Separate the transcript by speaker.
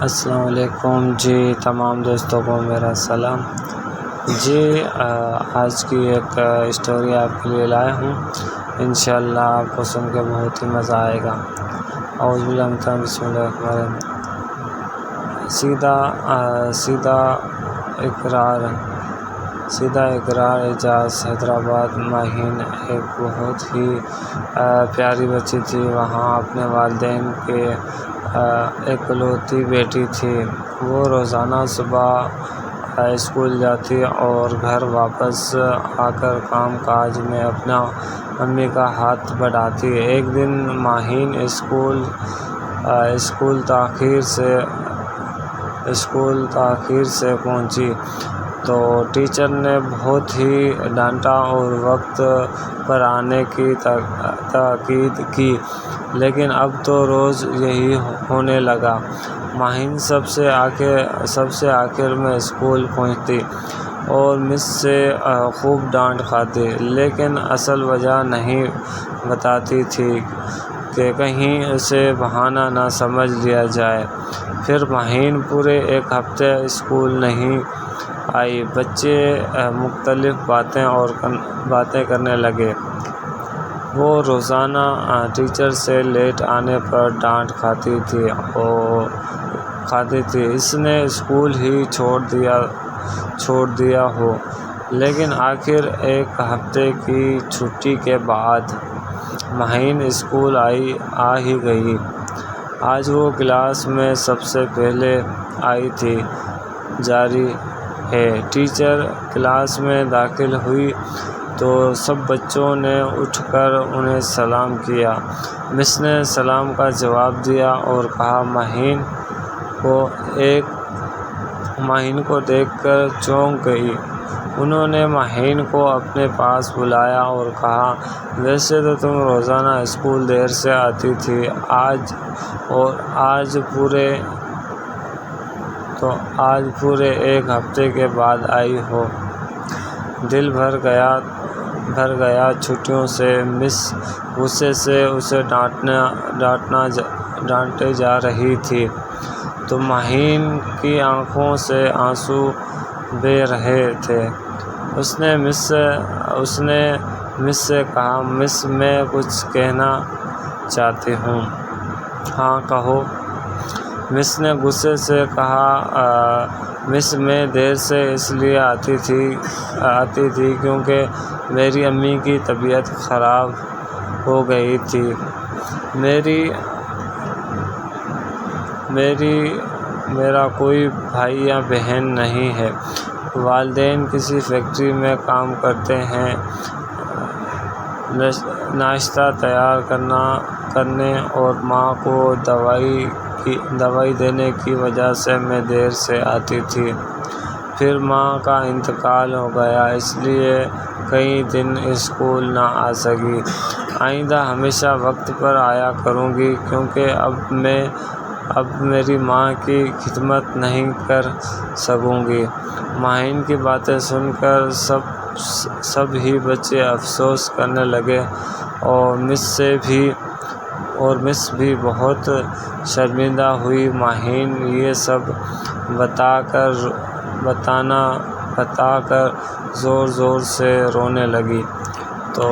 Speaker 1: السلام علیکم جی، تمام دوستوں کو میرا سلام جی۔ آج کی ایک اسٹوری آپ کے لیے لایا ہوں، انشاءاللہ آپ کو سن کے بہت ہی مزہ آئے گا۔ اعوذ باللہ من الشیطان الرجیم، بسم اللہ الرحمن الرحیم۔ سیدھا اقرار اعجاز حیدرآباد ماہین ایک بہت ہی پیاری بچی تھی۔ وہاں اپنے والدین کے اکلوتی بیٹی تھی۔ وہ روزانہ صبح اسکول جاتی اور گھر واپس آ کر کام کاج میں اپنا امی کا ہاتھ بٹاتی۔ ایک دن ماہین اسکول تاخیر سے پہنچی تو ٹیچر نے بہت ہی ڈانٹا اور وقت پر آنے کی تاکید کی، لیکن اب تو روز یہی ہونے لگا۔ ماہین سب سے آخر میں اسکول پہنچتی اور مس سے خوب ڈانٹ کھاتی، لیکن اصل وجہ نہیں بتاتی تھی کہ کہیں اسے بہانہ نہ سمجھ لیا جائے۔ پھر ماہین پورے ایک ہفتے اسکول نہیں آئی۔ بچے مختلف باتیں کرنے لگے۔ وہ روزانہ ٹیچر سے لیٹ آنے پر ڈانٹ کھاتی تھی، اس نے اسکول ہی چھوڑ دیا ہو۔ لیکن آخر ایک ہفتے کی چھٹی کے بعد ماہین اسکول آ ہی گئی۔ آج وہ کلاس میں سب سے پہلے آئی تھی۔ جاری ہے، ٹیچر کلاس میں داخل ہوئی تو سب بچوں نے اٹھ کر انہیں سلام کیا۔ مس نے سلام کا جواب دیا اور کہا۔ ماہین کو دیکھ کر چونک گئی۔ انہوں نے ماہین کو اپنے پاس بلایا اور کہا، ویسے تو تم روزانہ اسکول دیر سے آتی تھی، آج پورے ایک ہفتے کے بعد آئی ہو۔ دل بھر گیا چھٹیوں سے۔ مس غصے سے اسے ڈانٹے جا رہی تھی تو ماہین کی آنکھوں سے آنسو بہہ رہے تھے۔ اس نے مس سے کہا، مس میں کچھ کہنا چاہتی ہوں۔ ہاں کہو۔ مس نے غصے سے کہا، مس میں دیر سے اس لیے آتی تھی کیونکہ میری امی کی طبیعت خراب ہو گئی تھی۔ میرا کوئی بھائی یا بہن نہیں ہے۔ والدین کسی فیکٹری میں کام کرتے ہیں۔ ناشتہ تیار کرنے اور ماں کو دوائی دینے کی وجہ سے میں دیر سے آتی تھی۔ پھر ماں کا انتقال ہو گیا، اس لیے کئی دن اسکول نہ آ سکی۔ آئندہ ہمیشہ وقت پر آیا کروں گی کیونکہ اب میری ماں کی خدمت نہیں کر سکوں گی۔ ماہین کی باتیں سن کر سب ہی بچے افسوس کرنے لگے اور مس بھی بہت شرمندہ ہوئی۔ ماہین یہ سب بتا کر زور زور سے رونے لگی تو